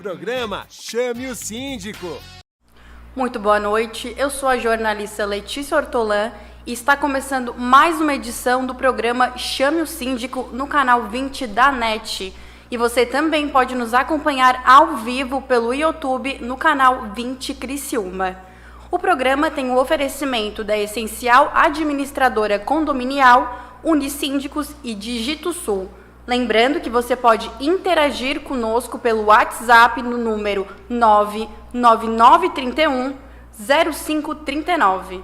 Programa Chame o Síndico. Muito boa noite, eu sou a jornalista Letícia Ortolan e está começando mais uma edição do programa Chame o Síndico no canal 20 da NET. E você também pode nos acompanhar ao vivo pelo YouTube no canal 20 Criciúma. O programa tem o oferecimento da Essencial Administradora Condominial, Unisíndicos e Digito Sul. Lembrando que você pode interagir conosco pelo WhatsApp no número 99931 0539.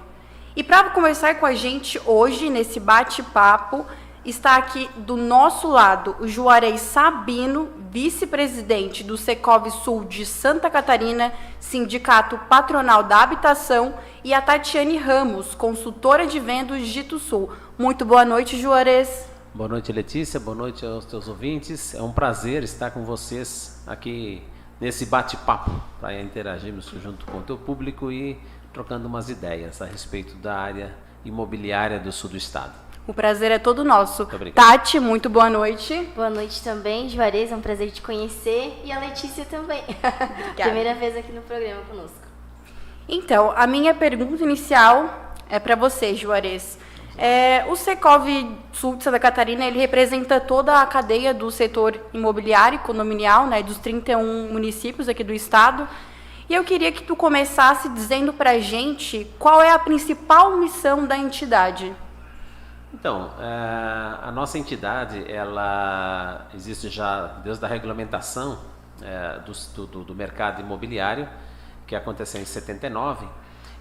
E para conversar com a gente hoje, nesse bate-papo, está aqui do nosso lado o Juarez Sabino, vice-presidente do Secov Sul de Santa Catarina, Sindicato Patronal da Habitação, e a Tatiane Ramos, consultora de vendas Digito Sul. Muito boa noite, Juarez. Boa noite, Letícia. Boa noite aos teus ouvintes. É um prazer estar com vocês aqui nesse bate-papo para interagirmos junto com o teu público e trocando umas ideias a respeito da área imobiliária do sul do estado. O prazer é todo nosso. Muito obrigado. Tati, muito boa noite. Boa noite também, Juarez, é um prazer te conhecer, e a Letícia também. Primeira vez aqui no programa conosco. Então, a minha pergunta inicial é para você, Juarez. O Secov Sul de Santa Catarina, ele representa toda a cadeia do setor imobiliário e condominial, né, dos 31 municípios aqui do estado. E eu queria que tu começasse dizendo para a gente qual é a principal missão da entidade. Então, a nossa entidade, ela existe já desde a regulamentação do mercado imobiliário, que aconteceu em 79,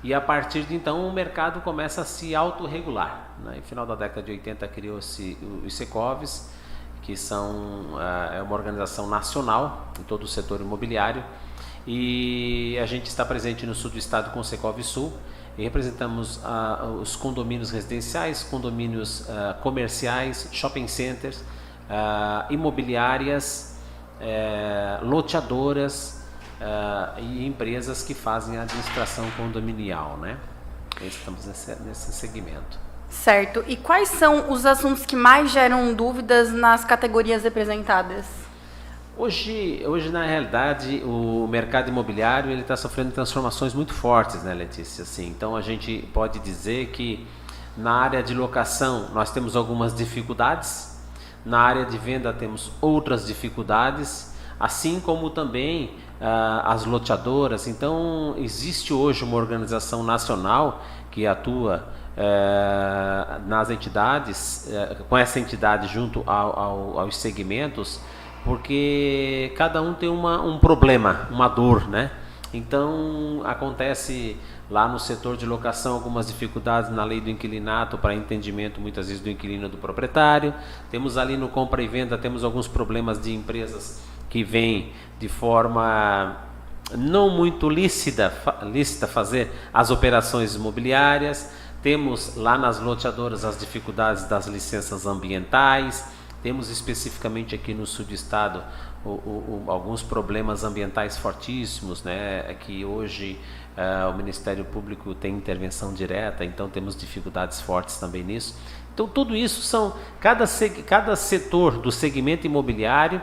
e a partir de então o mercado começa a se autorregular. No final da década de 80 criou-se os Secovs, que é uma organização nacional em todo o setor imobiliário, e a gente está presente no sul do estado com o Secov Sul, e representamos os condomínios residenciais, condomínios comerciais, shopping centers, imobiliárias, loteadoras e empresas que fazem a administração condominial, né? Estamos nesse segmento. Certo. E quais são os assuntos que mais geram dúvidas nas categorias representadas? Hoje na realidade, o mercado imobiliário ele está sofrendo transformações muito fortes, né, Letícia? Assim, então a gente pode dizer que na área de locação nós temos algumas dificuldades, na área de venda temos outras dificuldades, assim como também as loteadoras. Então existe hoje uma organização nacional que atua nas entidades, com essa entidade junto aos segmentos, porque cada um tem um problema, uma dor, né? Então acontece lá no setor de locação algumas dificuldades na lei do inquilinato para entendimento muitas vezes do inquilino e do proprietário. Temos ali no compra e venda, temos alguns problemas de empresas que vêm de forma não muito lícita fazer as operações imobiliárias. Temos lá nas loteadoras as dificuldades das licenças ambientais. Temos especificamente aqui no sul do estado alguns problemas ambientais fortíssimos, né? Que hoje o Ministério Público tem intervenção direta, então temos dificuldades fortes também nisso. Então tudo isso são, cada setor do segmento imobiliário,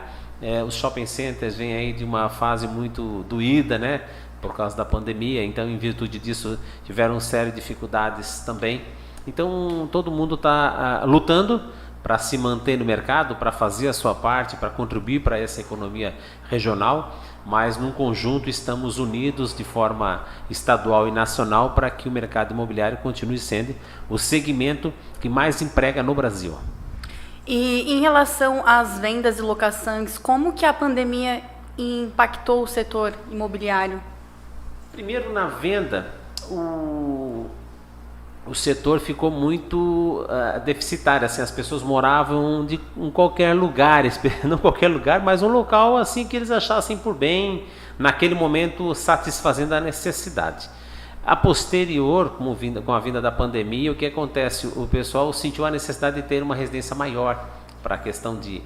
os shopping centers vêm aí de uma fase muito doída, né? Por causa da pandemia, então em virtude disso tiveram uma série de dificuldades também. Então todo mundo está lutando para se manter no mercado, para fazer a sua parte, para contribuir para essa economia regional, mas num conjunto estamos unidos de forma estadual e nacional para que o mercado imobiliário continue sendo o segmento que mais emprega no Brasil. E em relação às vendas e locações, como que a pandemia impactou o setor imobiliário? Primeiro, na venda, o setor ficou muito deficitário, assim, as pessoas moravam em qualquer lugar, não qualquer lugar, mas um local assim que eles achassem por bem, naquele momento satisfazendo a necessidade. A posterior, com a vinda da pandemia, o que acontece? O pessoal sentiu a necessidade de ter uma residência maior, para a questão de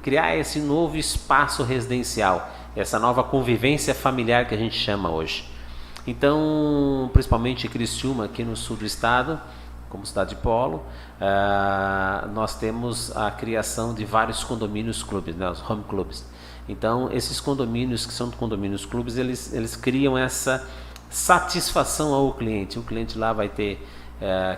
criar esse novo espaço residencial, essa nova convivência familiar que a gente chama hoje. Então, principalmente em Criciúma, aqui no sul do estado, como cidade de polo, nós temos a criação de vários condomínios clubes, né, os home clubs. Então, esses condomínios, que são condomínios clubes, eles criam essa satisfação ao cliente. O cliente lá vai ter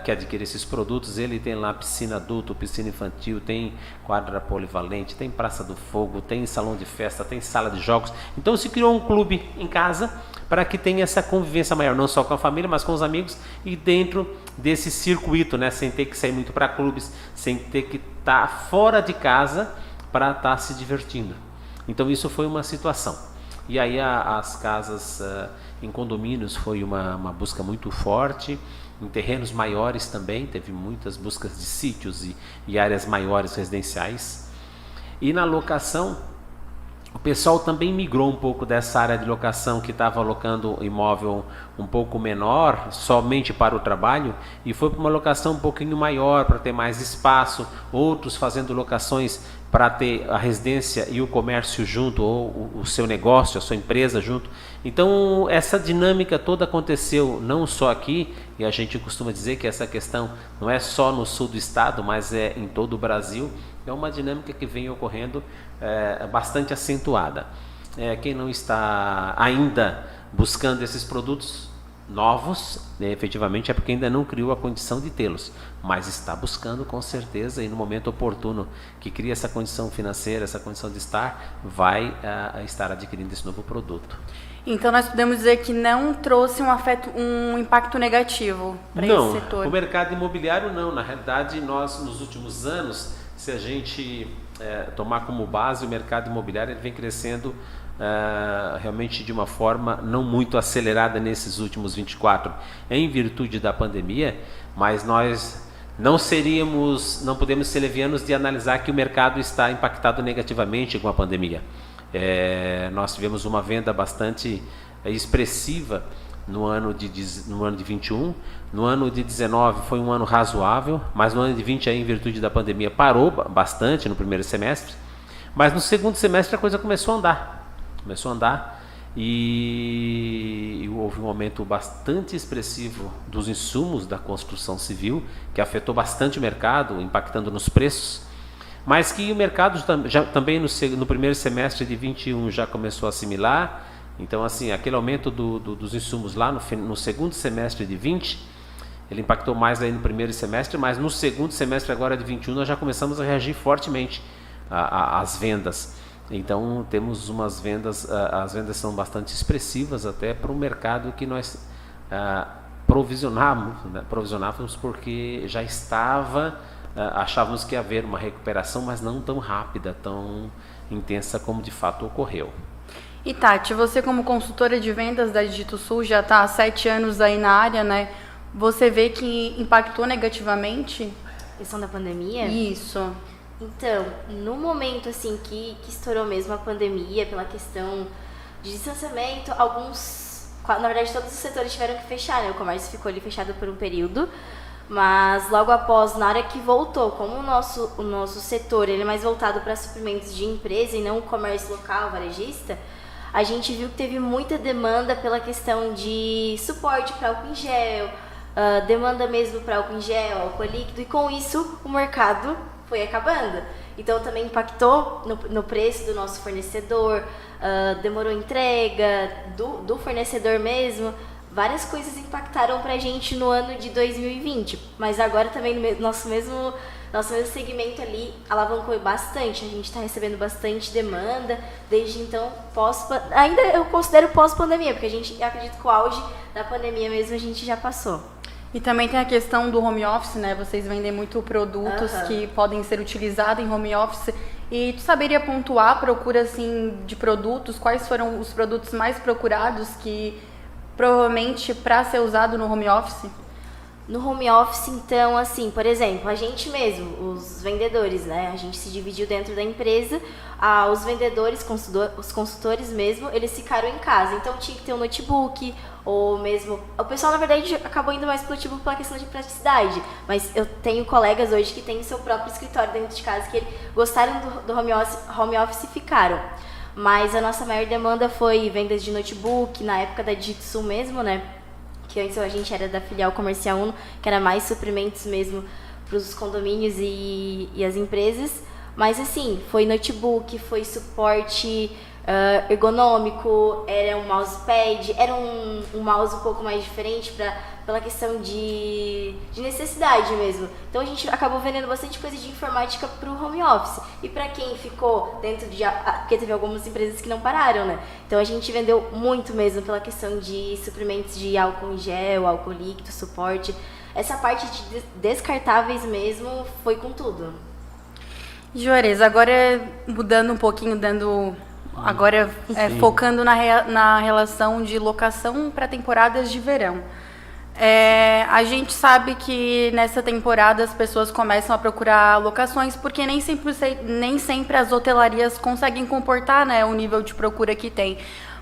que adquirir esses produtos, ele tem lá piscina adulto, piscina infantil, tem quadra polivalente, tem praça do fogo, tem salão de festa, tem sala de jogos. Então se criou um clube em casa para que tenha essa convivência maior, não só com a família, mas com os amigos e dentro desse circuito, né? Sem ter que sair muito para clubes, sem ter que estar fora de casa para estar se divertindo. Então isso foi uma situação. E aí as casas em condomínios foi uma busca muito forte. Em terrenos maiores também, teve muitas buscas de sítios e áreas maiores residenciais. E na locação, o pessoal também migrou um pouco dessa área de locação que estava alocando imóvel um pouco menor, somente para o trabalho, e foi para uma locação um pouquinho maior, para ter mais espaço, outros fazendo locações para ter a residência e o comércio junto, ou o seu negócio, a sua empresa junto. Então essa dinâmica toda aconteceu não só aqui, e a gente costuma dizer que essa questão não é só no sul do estado, mas é em todo o Brasil. É uma dinâmica que vem ocorrendo bastante acentuada. Quem não está ainda buscando esses produtos novos, né, efetivamente é porque ainda não criou a condição de tê-los, mas está buscando com certeza, e no momento oportuno que cria essa condição financeira, essa condição de estar, vai estar adquirindo esse novo produto. Então nós podemos dizer que não trouxe um impacto negativo para esse setor? Não, o mercado imobiliário não. Na realidade, nós nos últimos anos, se a gente tomar como base o mercado imobiliário, ele vem crescendo realmente de uma forma não muito acelerada nesses últimos 24, em virtude da pandemia, mas nós não podemos ser levianos de analisar que o mercado está impactado negativamente com a pandemia. Nós tivemos uma venda bastante expressiva no ano de 21, no ano de 19 foi um ano razoável, mas no ano de 20 aí, em virtude da pandemia, parou bastante no primeiro semestre, mas no segundo semestre a coisa começou a andar e houve um aumento bastante expressivo dos insumos da construção civil, que afetou bastante o mercado, impactando nos preços, mas que o mercado também no primeiro semestre de 21 já começou a assimilar. Então, assim, aquele aumento dos insumos lá no segundo semestre de 20, ele impactou mais aí no primeiro semestre, mas no segundo semestre agora de 21 nós já começamos a reagir fortemente às vendas. Então temos umas vendas, as vendas são bastante expressivas até para o mercado que nós provisionávamos, porque já achávamos que ia haver uma recuperação, mas não tão rápida, tão intensa como de fato ocorreu. E Tati, você como consultora de vendas da Digito Sul já está há 7 anos aí na área, né? Você vê que impactou negativamente? A questão da pandemia? Isso. Então, no momento assim que estourou mesmo a pandemia, pela questão de distanciamento, na verdade todos os setores tiveram que fechar, né? O comércio ficou ali fechado por um período, mas logo após, na hora que voltou, como o nosso setor ele é mais voltado para suprimentos de empresa e não o comércio local, varejista, a gente viu que teve muita demanda pela questão de suporte para álcool em gel, demanda mesmo para álcool em gel, álcool líquido, e com isso o mercado foi acabando. Então também impactou no preço do nosso fornecedor, demorou entrega do fornecedor mesmo. Várias coisas impactaram pra gente no ano de 2020, mas agora também no nosso mesmo segmento ali alavancou bastante. A gente está recebendo bastante demanda desde então, ainda eu considero pós-pandemia, porque eu acredito que o auge da pandemia mesmo a gente já passou. E também tem a questão do home office, né? Vocês vendem muito produtos que podem ser utilizados em home office. E tu saberia pontuar a procura assim, de produtos? Quais foram os produtos mais procurados que provavelmente para ser usado no home office? No home office, então, assim, por exemplo, a gente mesmo, os vendedores, né? A gente se dividiu dentro da empresa, os vendedores, os consultores mesmo, eles ficaram em casa. Então tinha que ter um notebook, ou mesmo... O pessoal, na verdade, acabou indo mais pro notebook pela questão de praticidade. Mas eu tenho colegas hoje que têm seu próprio escritório dentro de casa, que gostaram do home office e ficaram. Mas a nossa maior demanda foi vendas de notebook, na época da Digito Sul mesmo, né? Que antes a gente era da filial Comercial Uno, que era mais suprimentos mesmo para os condomínios e as empresas. Mas assim, foi notebook, foi suporte ergonômico, era um mousepad, era um mouse um pouco mais diferente pela questão de necessidade mesmo. Então a gente acabou vendendo bastante coisa de informática pro home office. E para quem ficou dentro porque teve algumas empresas que não pararam, né? Então a gente vendeu muito mesmo pela questão de suprimentos de álcool em gel, álcool líquido, suporte. Essa parte de descartáveis mesmo foi com tudo. Juarez, agora mudando um pouquinho, focando na relação de locação para temporadas de verão. A gente sabe que nessa temporada as pessoas começam a procurar locações porque nem sempre as hotelarias conseguem comportar, né, o nível de procura que tem.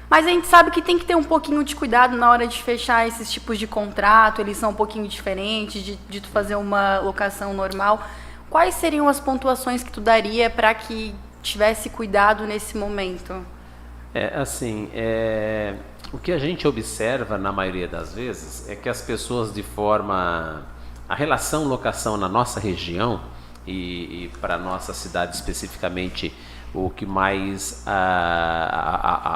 Mas a gente sabe que tem que ter um pouquinho de cuidado na hora de fechar esses tipos de contrato, eles são um pouquinho diferentes de tu fazer uma locação normal. Quais seriam as pontuações que tu daria para que tivesse cuidado nesse momento? O que a gente observa na maioria das vezes é que as pessoas a relação locação na nossa região e para nossa cidade especificamente, o que mais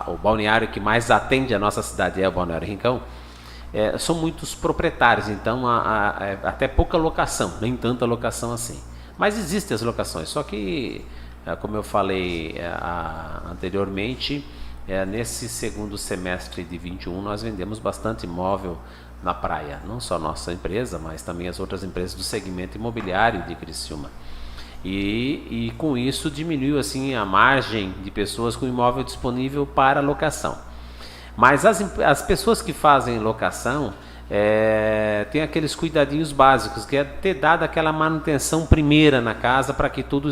o balneário que mais atende a nossa cidade é o Balneário Rincão. São muitos proprietários, então até pouca locação, nem tanta locação assim. Mas existem as locações, só que, como eu falei anteriormente, nesse segundo semestre de 21 nós vendemos bastante imóvel na praia, não só nossa empresa, mas também as outras empresas do segmento imobiliário de Criciúma. E com isso diminuiu assim a margem de pessoas com imóvel disponível para locação. Mas as pessoas que fazem locação tem aqueles cuidadinhos básicos, que é ter dado aquela manutenção primeira na casa para que tudo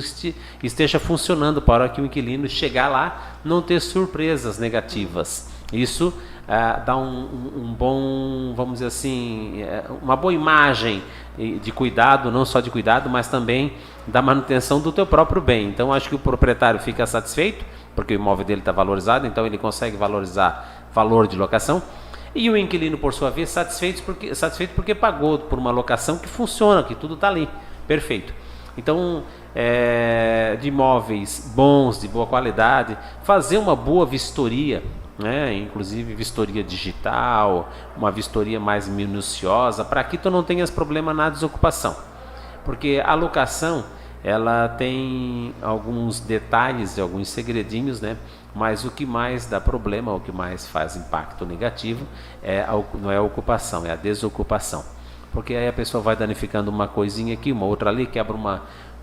esteja funcionando, para que o inquilino chegar lá não ter surpresas negativas. Isso dá um bom, vamos dizer assim, uma boa imagem de cuidado, não só de cuidado, mas também da manutenção do teu próprio bem. Então acho que o proprietário fica satisfeito, porque o imóvel dele está valorizado, então ele consegue valorizar valor de locação. E o inquilino, por sua vez, satisfeito porque pagou por uma locação que funciona, que tudo está ali, perfeito. Então, de imóveis bons, de boa qualidade, fazer uma boa vistoria, né? Inclusive vistoria digital, uma vistoria mais minuciosa, para que tu não tenhas problema na desocupação. Porque a locação, ela tem alguns detalhes, alguns segredinhos, né? Mas o que mais dá problema, o que mais faz impacto negativo não é a ocupação, é a desocupação. Porque aí a pessoa vai danificando uma coisinha aqui, uma outra ali, quebra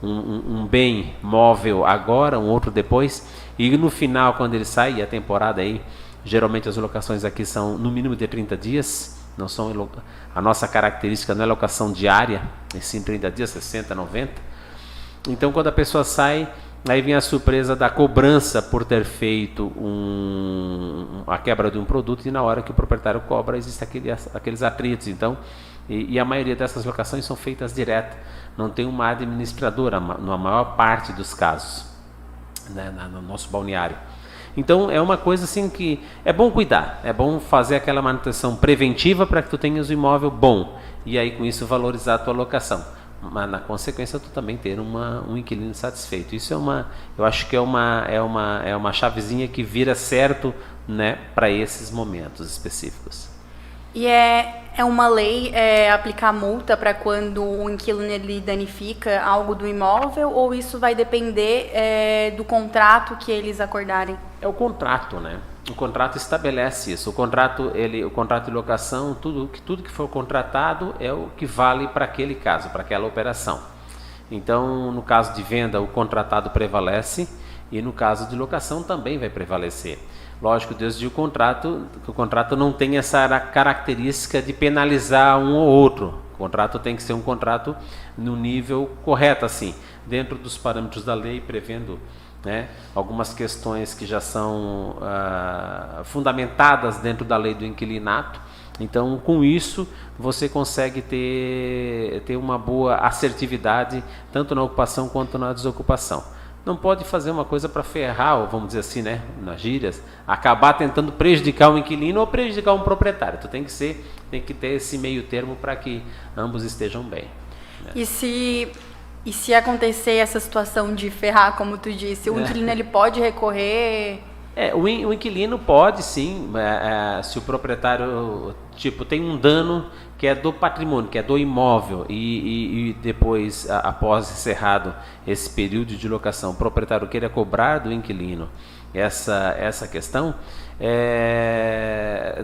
um bem móvel agora, um outro depois, e no final, quando ele sai, e a temporada aí, geralmente as locações aqui são no mínimo de 30 dias, não são, a nossa característica não é locação diária, e sim 30 dias, 60, 90. Então quando a pessoa sai, aí vem a surpresa da cobrança por ter feito a quebra de um produto, e na hora que o proprietário cobra existem aqueles atritos. Então, e a maioria dessas locações são feitas direto, não tem uma administradora na maior parte dos casos, né, no nosso balneário. Então é uma coisa assim que é bom cuidar, é bom fazer aquela manutenção preventiva para que tu tenhas um imóvel bom, e aí com isso valorizar a tua locação. Mas na consequência tu também ter um inquilino satisfeito. Isso eu acho que é uma chavezinha que vira certo, né, para esses momentos específicos. E é uma lei aplicar multa para quando o inquilino ele danifica algo do imóvel, ou isso vai depender do contrato que eles acordarem? É o contrato, né? O contrato estabelece isso. O contrato de locação, tudo que for contratado é o que vale para aquele caso, para aquela operação. Então, no caso de venda, o contratado prevalece, e no caso de locação também vai prevalecer. Lógico, desde que o contrato não tem essa característica de penalizar um ou outro. O contrato tem que ser um contrato no nível correto, assim, dentro dos parâmetros da lei, prevendo, né, algumas questões que já são fundamentadas dentro da lei do inquilinato. Então, com isso, você consegue ter uma boa assertividade, tanto na ocupação quanto na desocupação. Não pode fazer uma coisa para ferrar, ou vamos dizer assim, né, nas gírias, acabar tentando prejudicar um inquilino ou prejudicar um proprietário. Tu tem que ter esse meio termo para que ambos estejam bem, né? E se acontecer essa situação de ferrar, como tu disse, o inquilino ele pode recorrer? O inquilino pode sim, se o proprietário tem um dano que é do patrimônio, que é do imóvel, e depois, após encerrado esse período de locação, o proprietário queira cobrar do inquilino essa questão,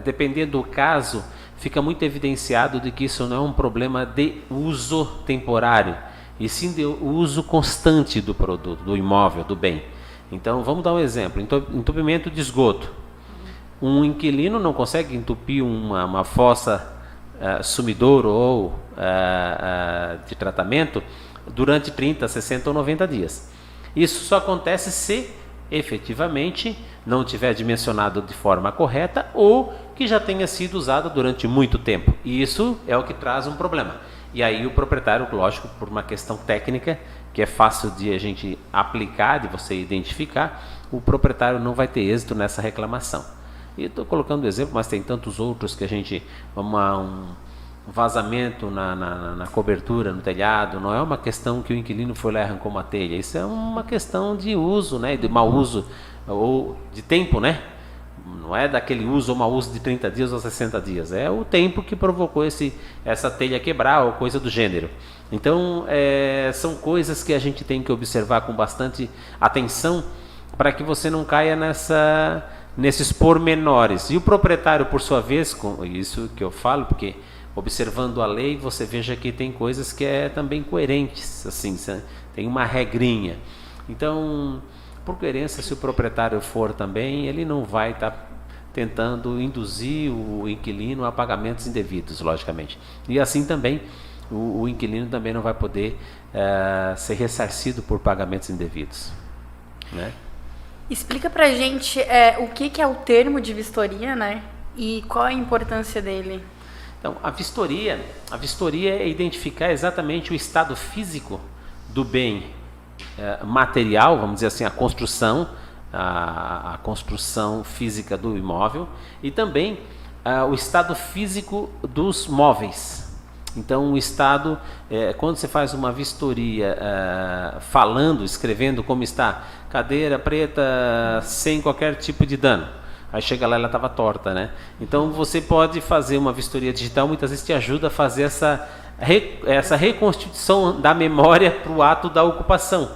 dependendo do caso, fica muito evidenciado de que isso não é um problema de uso temporário, e sim de uso constante do produto, do imóvel, do bem. Então, vamos dar um exemplo, entupimento de esgoto. Um inquilino não consegue entupir uma fossa sumidouro ou de tratamento durante 30, 60 ou 90 dias. Isso só acontece se efetivamente não tiver dimensionado de forma correta ou que já tenha sido usado durante muito tempo. E isso é o que traz um problema. E aí o proprietário, lógico, por uma questão técnica, que é fácil de a gente aplicar, de você identificar, o proprietário não vai ter êxito nessa reclamação. E estou colocando exemplo, mas tem tantos outros que a gente... um vazamento na cobertura, no telhado, não é uma questão que o inquilino foi lá e arrancou uma telha, isso é uma questão de uso, né, de mau uso, ou de tempo, né? Não é daquele uso ou mau uso de 30 dias ou 60 dias, é o tempo que provocou essa telha quebrar ou coisa do gênero. Então, são coisas que a gente tem que observar com bastante atenção para que você não caia nesses pormenores. E o proprietário, por sua vez, com isso que eu falo, porque observando a lei, você veja que tem coisas que também coerentes, assim, tem uma regrinha. Então, por coerência, se o proprietário for também, ele não vai estar tentando induzir o inquilino a pagamentos indevidos, logicamente. E assim também, o inquilino também não vai poder ser ressarcido por pagamentos indevidos, né? Explica pra gente o que é o termo de vistoria, né? E qual a importância dele? Então, a vistoria é identificar exatamente o estado físico do bem material, vamos dizer assim, a construção física do imóvel e também o estado físico dos móveis. Então, o estado, quando você faz uma vistoria escrevendo como está, cadeira preta sem qualquer tipo de dano. Aí chega lá, ela estava torta, né? Então, você pode fazer uma vistoria digital, muitas vezes te ajuda a fazer essa reconstituição da memória para o ato da ocupação.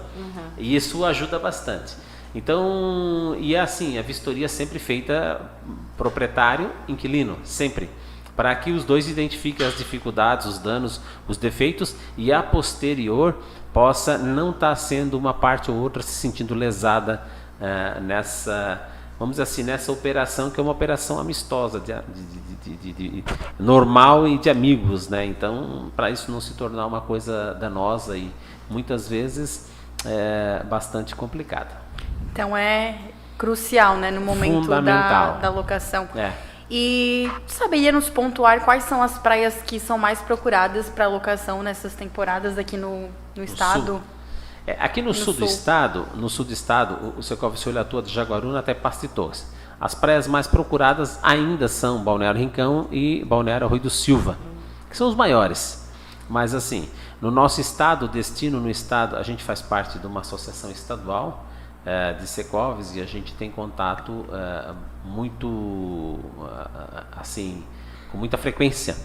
E isso ajuda bastante. Então, e é assim, a vistoria sempre feita proprietário, inquilino, sempre. Para que os dois identifiquem as dificuldades, os danos, os defeitos e a posterior possa não estar sendo uma parte ou outra se sentindo lesada vamos dizer assim, nessa operação que é uma operação amistosa, normal e de amigos, né? Então, para isso não se tornar uma coisa danosa e muitas vezes bastante complicada. Então é crucial, né, no momento da locação. E saberia nos pontuar quais são as praias que são mais procuradas para locação nessas temporadas aqui no estado? Sul. Aqui no sul do estado, o Secov se olha toda de Jaguaruna até Pasto de Torres. As praias mais procuradas ainda são Balneário Rincão e Balneário Arroio do Silva, que são os maiores. Mas assim, no nosso estado, destino no estado, a gente faz parte de uma associação estadual de Secovs e a gente tem contato muito assim, com muita frequência.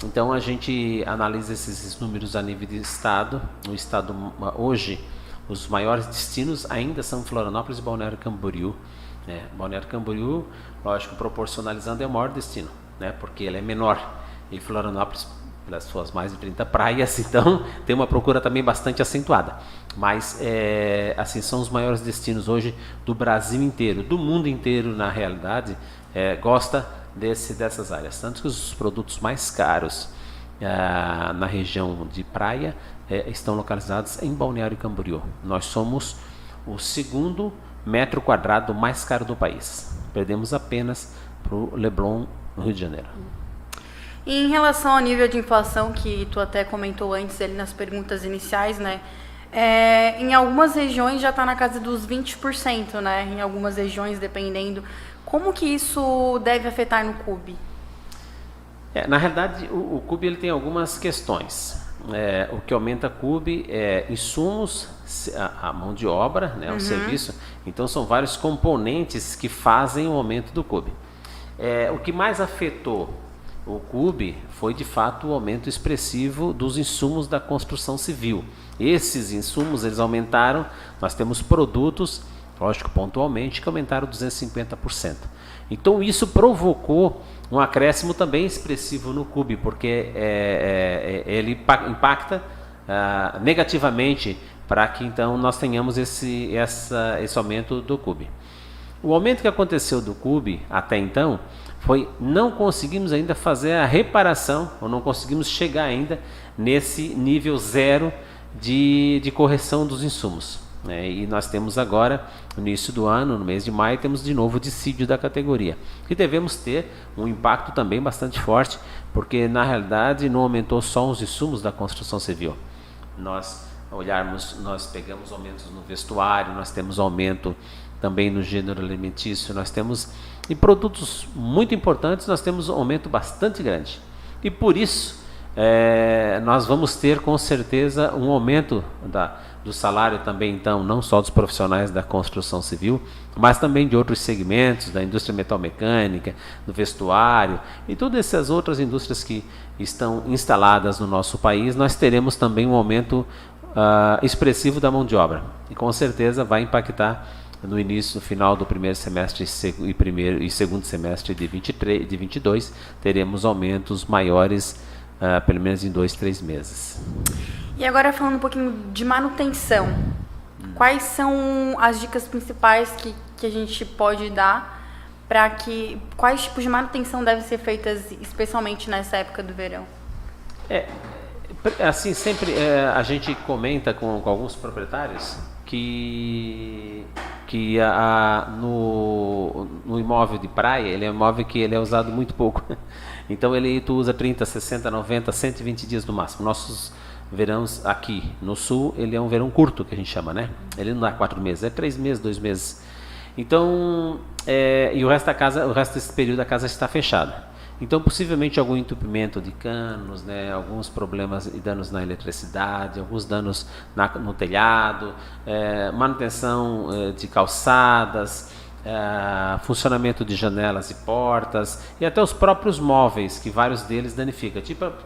Então a gente analisa esses números a nível de estado. No estado hoje, os maiores destinos ainda são Florianópolis e Balneário Camboriú. Balneário Camboriú, lógico, proporcionalizando é o maior destino, né? Porque ele é menor. E Florianópolis, pelas suas mais de 30 praias, então tem uma procura também bastante acentuada. Mas assim, são os maiores destinos hoje do Brasil inteiro, do mundo inteiro, na realidade, gosta dessas áreas. Tanto que os produtos mais caros na região de praia estão localizados em Balneário Camboriú. Nós somos o segundo metro quadrado mais caro do país. Perdemos apenas para o Leblon, no Rio de Janeiro. E em relação ao nível de inflação, que tu até comentou antes ali nas perguntas iniciais, né? Em algumas regiões já está na casa dos 20%, né? Em algumas regiões, dependendo. Como que isso deve afetar no CUB? Na realidade, o CUB ele tem algumas questões. o que aumenta a CUB é insumos, a mão de obra, né, o serviço. Então são vários componentes que fazem o aumento do CUB. O que mais afetou o CUB foi de fato o aumento expressivo dos insumos da construção civil. Esses insumos eles aumentaram, nós temos produtos, lógico, pontualmente, que aumentaram 250%. Então isso provocou um acréscimo também expressivo no CUB, porque ele impacta negativamente para que então nós tenhamos esse aumento do CUB. O aumento que aconteceu do CUB até então foi não conseguimos ainda fazer a reparação, ou não conseguimos chegar ainda nesse nível zero de correção dos insumos. E nós temos agora, no início do ano, no mês de maio, temos de novo o dissídio da categoria. E devemos ter um impacto também bastante forte, porque na realidade não aumentou só os insumos da construção civil. Nós pegamos aumentos no vestuário, nós temos aumento também no gênero alimentício, nós temos, em produtos muito importantes, nós temos um aumento bastante grande. E por isso, nós vamos ter com certeza um aumento do salário também, então, não só dos profissionais da construção civil, mas também de outros segmentos, da indústria metalmecânica, do vestuário e todas essas outras indústrias que estão instaladas no nosso país. Nós teremos também um aumento expressivo da mão de obra, e com certeza vai impactar no início, no final do primeiro semestre e segundo semestre de 22, teremos aumentos maiores, pelo menos em 2-3 meses. E agora falando um pouquinho de manutenção, quais são as dicas principais que a gente pode dar quais tipos de manutenção devem ser feitas, especialmente nessa época do verão? Assim, sempre a gente comenta com alguns proprietários que no imóvel de praia, ele é um imóvel que ele é usado muito pouco. Então tu usa 30, 60, 90, 120 dias no máximo. Nossos verões aqui no sul, ele é um verão curto, que a gente chama, né? Ele não dá 4 meses, é 3 meses, 2 meses. Então, e o resto desse período a casa está fechada. Então, possivelmente algum entupimento de canos, né, alguns problemas e danos na eletricidade, alguns danos no telhado, manutenção de calçadas, funcionamento de janelas e portas, e até os próprios móveis, que vários deles danificam,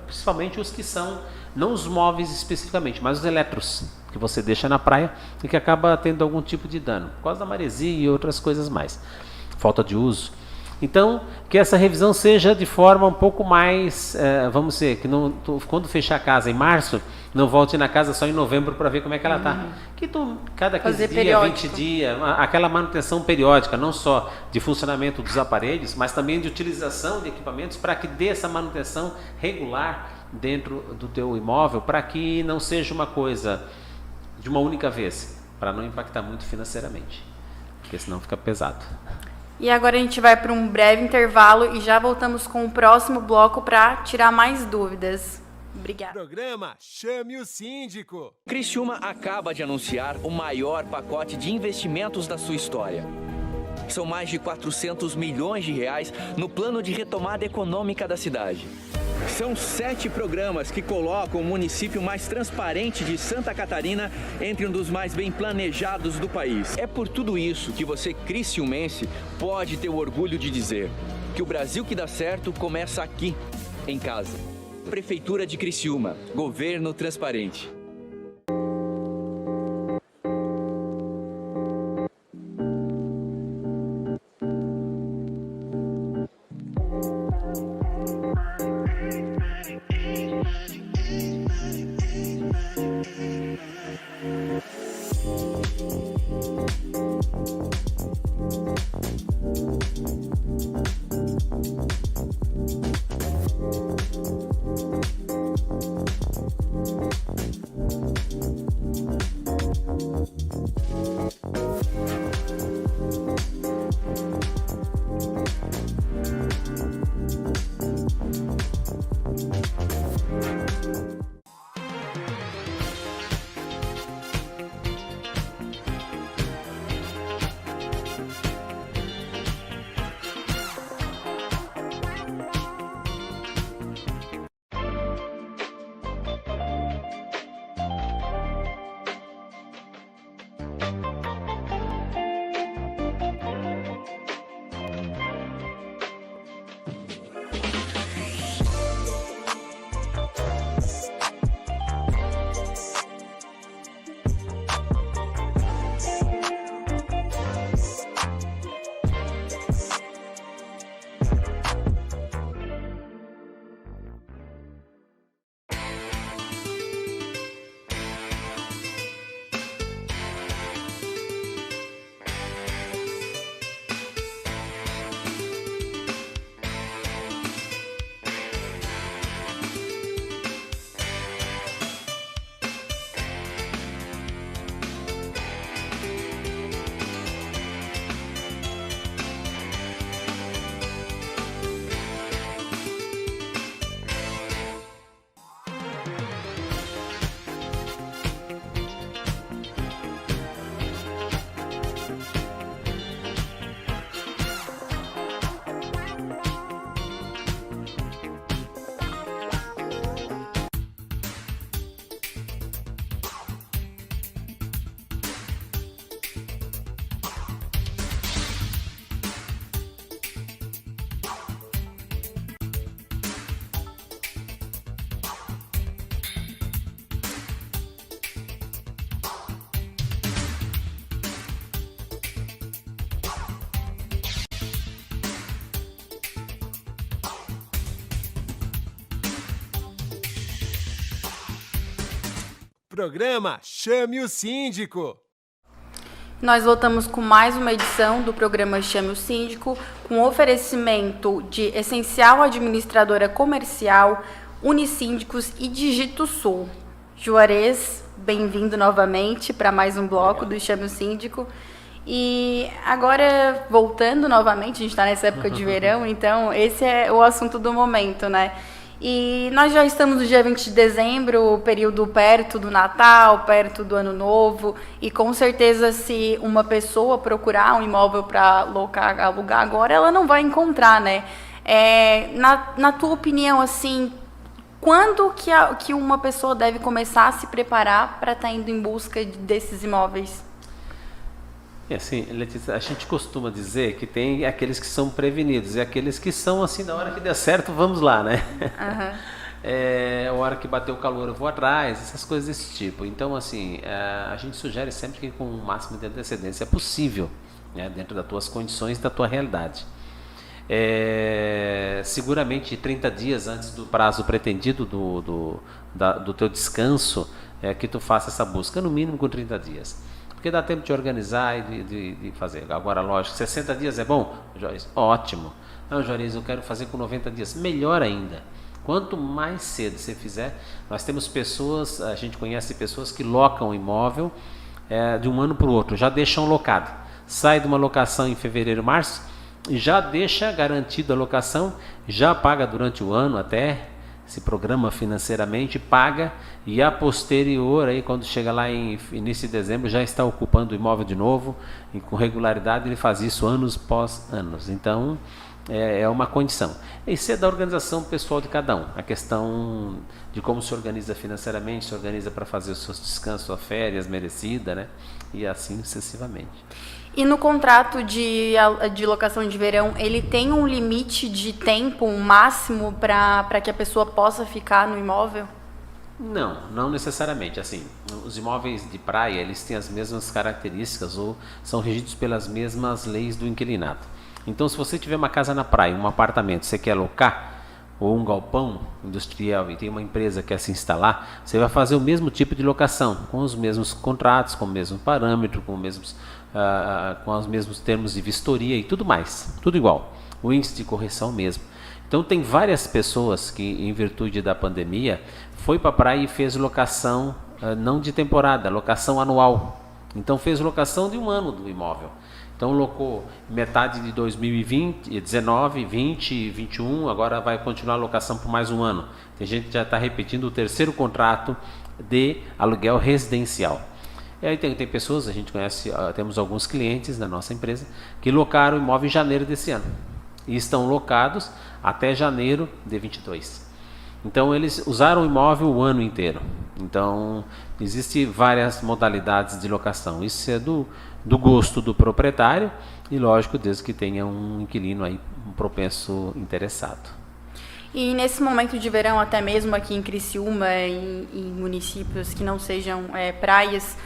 principalmente os que são, não os móveis especificamente, mas os eletros, que você deixa na praia e que acaba tendo algum tipo de dano, por causa da maresia e outras coisas mais, falta de uso. Então, que essa revisão seja de forma um pouco mais, vamos dizer, que quando fechar a casa em março, não volte na casa só em novembro para ver como é que ela está. Que cada 15 dias, 20 dias, aquela manutenção periódica, não só de funcionamento dos aparelhos, mas também de utilização de equipamentos, para que dê essa manutenção regular dentro do teu imóvel, para que não seja uma coisa de uma única vez, para não impactar muito financeiramente, porque senão fica pesado. E agora a gente vai para um breve intervalo e já voltamos com o próximo bloco para tirar mais dúvidas. Obrigada. Programa Chame o Síndico. Criciúma acaba de anunciar o maior pacote de investimentos da sua história. São mais de 400 milhões de reais no plano de retomada econômica da cidade. São 7 programas que colocam o município mais transparente de Santa Catarina entre um dos mais bem planejados do país. É por tudo isso que você, criciumense, pode ter o orgulho de dizer que o Brasil que dá certo começa aqui, em casa. Prefeitura de Criciúma, governo transparente. Programa Chame o Síndico. Nós voltamos com mais uma edição do programa Chame o Síndico, com oferecimento de Essencial Administradora Comercial, Unisíndicos e Digito Sul. Juarez, bem-vindo novamente para mais um bloco do Chame o Síndico. E agora, voltando novamente, a gente está nessa época de verão, então esse é o assunto do momento, né? E nós já estamos no dia 20 de dezembro, período perto do Natal, perto do Ano Novo, e com certeza se uma pessoa procurar um imóvel para alugar agora, ela não vai encontrar, né? Na tua opinião, assim, quando que uma pessoa deve começar a se preparar para estar indo em busca desses imóveis? E assim, Letícia, a gente costuma dizer que tem aqueles que são prevenidos e aqueles que são assim, na hora que der certo, vamos lá, né? A hora que bateu o calor eu vou atrás, essas coisas desse tipo. Então, assim, a gente sugere sempre que com o máximo de antecedência possível, né, dentro das tuas condições, da tua realidade. Seguramente 30 dias antes do prazo pretendido do teu descanso, que tu faça essa busca, no mínimo com 30 dias. Porque dá tempo de organizar e de fazer. Agora, lógico, 60 dias é bom? Juarez, ótimo. Não, Juarez, eu quero fazer com 90 dias. Melhor ainda. Quanto mais cedo você fizer, nós temos pessoas, a gente conhece pessoas que locam o imóvel de um ano para o outro, já deixam locado. Sai de uma locação em fevereiro, março, e já deixa garantida a locação, já paga durante o ano até, se programa financeiramente, paga, e a posterior, aí, quando chega lá em início de dezembro, já está ocupando o imóvel de novo, e com regularidade ele faz isso anos pós anos. Então, é uma condição. Isso é da organização pessoal de cada um, a questão de como se organiza financeiramente, se organiza para fazer os seus descansos, suas férias merecidas, né? E assim sucessivamente. E no contrato de locação de verão, ele tem um limite de tempo, um máximo, para que a pessoa possa ficar no imóvel? Não necessariamente. Assim, os imóveis de praia, eles têm as mesmas características ou são regidos pelas mesmas leis do inquilinato. Então, se você tiver uma casa na praia, um apartamento, você quer alocar, ou um galpão industrial e tem uma empresa que quer se instalar, você vai fazer o mesmo tipo de locação, com os mesmos contratos, com o mesmo parâmetro, com os mesmos termos de vistoria e tudo mais, tudo igual, o índice de correção mesmo. Então tem várias pessoas que, em virtude da pandemia, foi para a praia e fez locação, não de temporada, locação anual. Então fez locação de um ano do imóvel. Então locou metade de 2020, 19, 20, 21, agora vai continuar a locação por mais um ano. Tem gente que já está repetindo o terceiro contrato de aluguel residencial. E aí tem pessoas, a gente conhece, temos alguns clientes da nossa empresa, que locaram o imóvel em janeiro desse ano. E estão locados até janeiro de 22. Então eles usaram o imóvel o ano inteiro. Então existem várias modalidades de locação. Isso é do gosto do proprietário e lógico desde que tenha um inquilino aí, um propenso interessado. E nesse momento de verão, até mesmo aqui em Criciúma, em municípios que não sejam praias,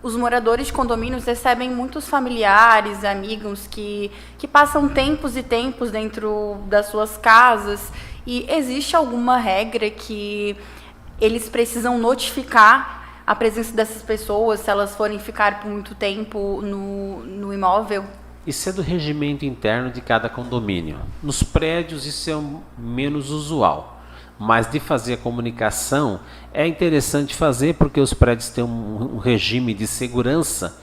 os moradores de condomínios recebem muitos familiares, amigos que passam tempos e tempos dentro das suas casas. E existe alguma regra que eles precisam notificar a presença dessas pessoas se elas forem ficar por muito tempo no imóvel? Isso é do regimento interno de cada condomínio. Nos prédios isso é menos usual, mas de fazer a comunicação é interessante fazer porque os prédios têm um regime de segurança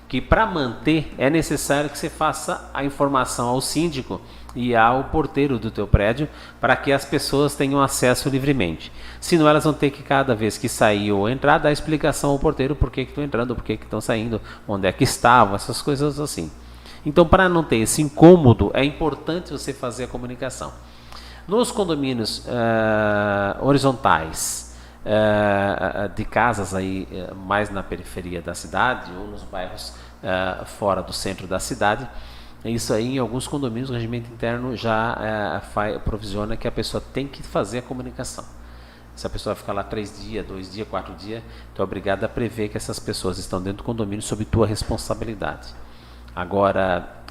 que para manter é necessário que você faça a informação ao síndico e ao porteiro do teu prédio para que as pessoas tenham acesso livremente. Senão elas vão ter que cada vez que sair ou entrar dar explicação ao porteiro por que estão entrando, por que estão saindo, onde é que estavam, essas coisas assim. Então, para não ter esse incômodo, é importante você fazer a comunicação. Nos condomínios horizontais de casas aí, mais na periferia da cidade ou nos bairros fora do centro da cidade, isso aí em alguns condomínios o regimento interno já provisiona que a pessoa tem que fazer a comunicação. Se a pessoa vai ficar lá 3 dias, 2 dias, 4 dias, tu é obrigado a prever que essas pessoas estão dentro do condomínio sob tua responsabilidade. Agora,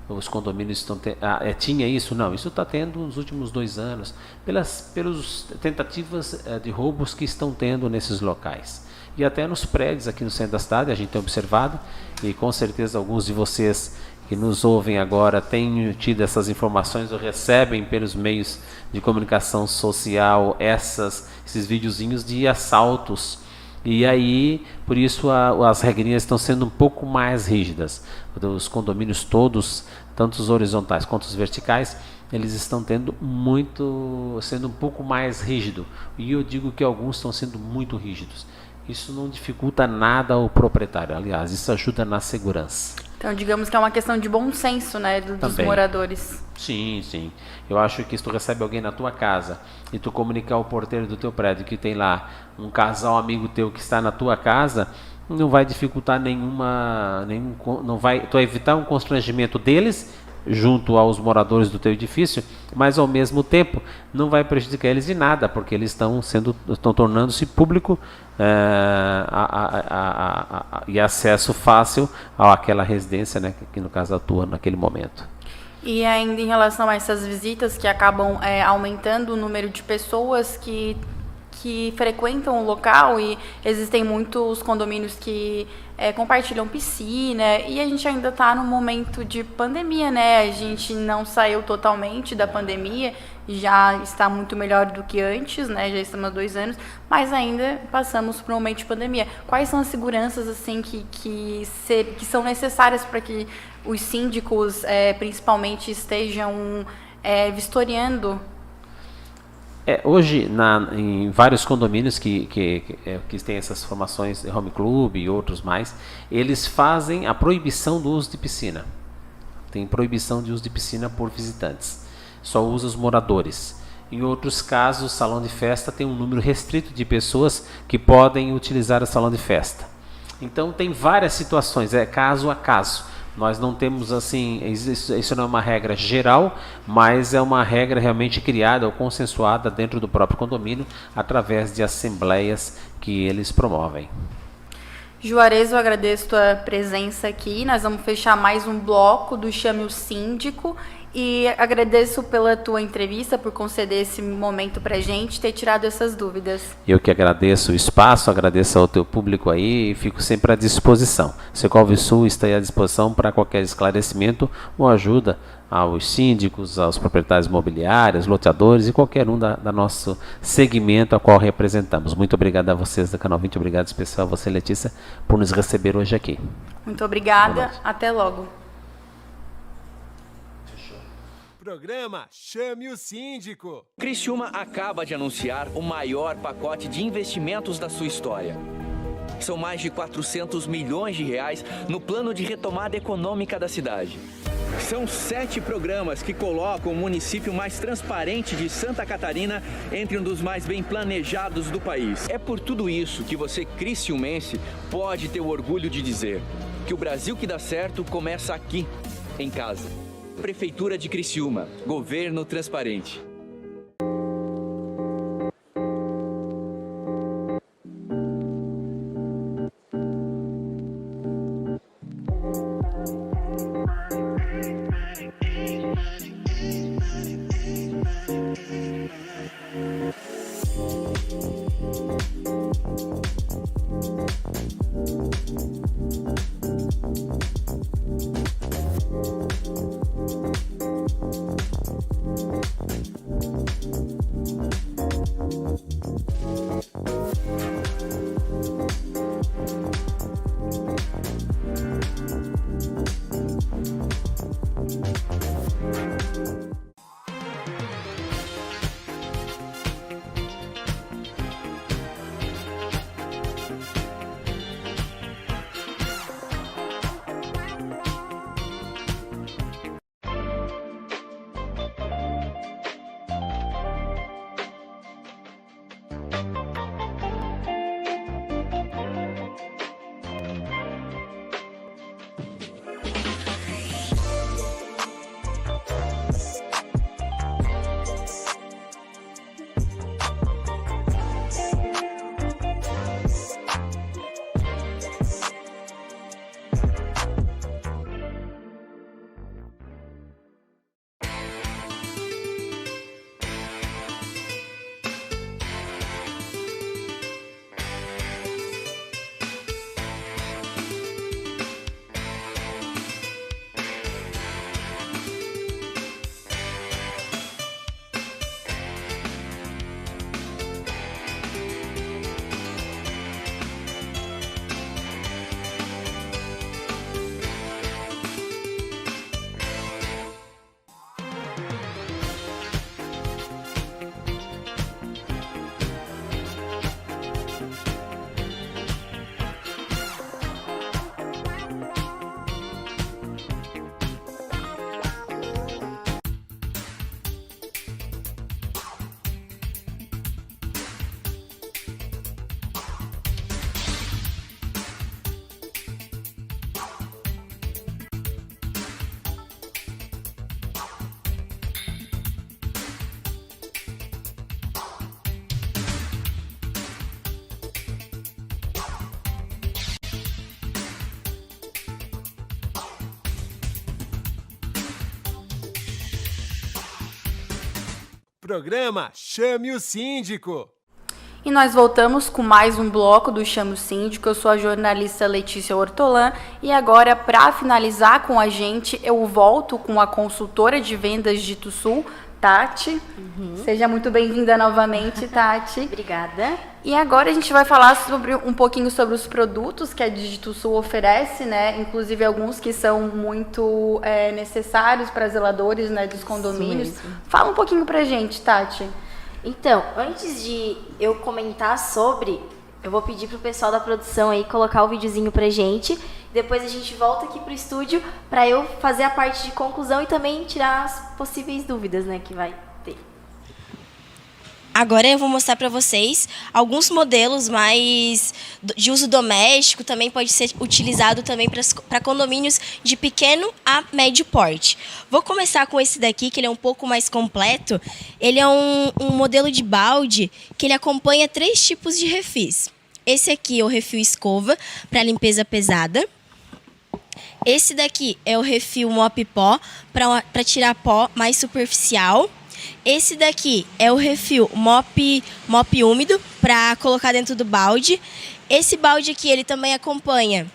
os condomínios estão tinha isso? Não, isso está tendo nos últimos 2 anos, pelas tentativas de roubos que estão tendo nesses locais. E até nos prédios aqui no centro da cidade, a gente tem observado, e com certeza alguns de vocês que nos ouvem agora têm tido essas informações ou recebem pelos meios de comunicação social esses videozinhos de assaltos. E aí, por isso, as regrinhas estão sendo um pouco mais rígidas. Os condomínios todos, tanto os horizontais quanto os verticais, eles estão sendo um pouco mais rígido. E eu digo que alguns estão sendo muito rígidos. Isso não dificulta nada ao proprietário. Aliás, isso ajuda na segurança. Então, digamos que é uma questão de bom senso, né, dos moradores. Sim, sim. Eu acho que se tu recebe alguém na tua casa e tu comunicar ao porteiro do teu prédio que tem lá um casal amigo teu que está na tua casa, não vai dificultar tu vai evitar um constrangimento deles junto aos moradores do teu edifício, mas ao mesmo tempo não vai prejudicar eles de nada, porque eles estão tornando-se público e acesso fácil àquela residência, né, que no caso atua naquele momento. E ainda em relação a essas visitas que acabam aumentando o número de pessoas que frequentam o local, e existem muitos condomínios que compartilham piscina, e a gente ainda está no momento de pandemia, né? A gente não saiu totalmente da pandemia, já está muito melhor do que antes, né? Já estamos há 2 anos, mas ainda passamos por um momento de pandemia. Quais são as seguranças assim que são necessárias para que os síndicos, principalmente, estejam vistoriando? Hoje, em vários condomínios que têm essas formações de home club e outros mais, eles fazem a proibição do uso de piscina. Tem proibição de uso de piscina por visitantes. Só usa os moradores. Em outros casos, o salão de festa tem um número restrito de pessoas que podem utilizar o salão de festa. Então, tem várias situações, caso a caso. Nós não temos assim, isso não é uma regra geral, mas é uma regra realmente criada ou consensuada dentro do próprio condomínio através de assembleias que eles promovem. Juarez, eu agradeço a tua presença aqui. Nós vamos fechar mais um bloco do Chame o Síndico e agradeço pela tua entrevista, por conceder esse momento para a gente, ter tirado essas dúvidas. Eu que agradeço o espaço, agradeço ao teu público aí e fico sempre à disposição. Secov Sul está aí à disposição para qualquer esclarecimento ou ajuda aos síndicos, aos proprietários imobiliários, loteadores e qualquer um da nosso segmento a qual representamos. Muito obrigado a vocês da Canal 20, obrigado especial a você, Letícia, por nos receber hoje aqui. Muito obrigada, até logo. Programa Chame o Síndico. Criciúma acaba de anunciar o maior pacote de investimentos da sua história. São mais de 400 milhões de reais no plano de retomada econômica da cidade. São 7 programas que colocam o município mais transparente de Santa Catarina entre um dos mais bem planejados do país. É por tudo isso que você, criciumense, pode ter o orgulho de dizer que o Brasil que dá certo começa aqui, em casa. Prefeitura de Criciúma, governo transparente. Programa Chame o Síndico. E nós voltamos com mais um bloco do Chame o Síndico. Eu sou a jornalista Letícia Ortolan e agora, para finalizar com a gente, eu volto com a consultora de vendas de Itusul, Tati. Seja muito bem-vinda novamente, Tati. Obrigada. E agora a gente vai falar um pouquinho sobre os produtos que a Digitusul oferece, né? Inclusive alguns que são muito necessários para zeladores, né, dos condomínios. Fala um pouquinho pra gente, Tati. Então, antes de eu comentar sobre, eu vou pedir pro pessoal da produção aí colocar o videozinho pra gente. Depois a gente volta aqui pro estúdio para eu fazer a parte de conclusão e também tirar as possíveis dúvidas, né, que vai ter. Agora eu vou mostrar para vocês alguns modelos mais de uso doméstico, também pode ser utilizado também para condomínios de pequeno a médio porte. Vou começar com esse daqui, que ele é um pouco mais completo. Ele é um modelo de balde que ele acompanha 3 tipos de refis. Esse aqui é o refil escova para limpeza pesada. Esse daqui é o refil mop pó para tirar pó mais superficial. Esse daqui é o refil mop úmido para colocar dentro do balde. Esse balde aqui ele também acompanha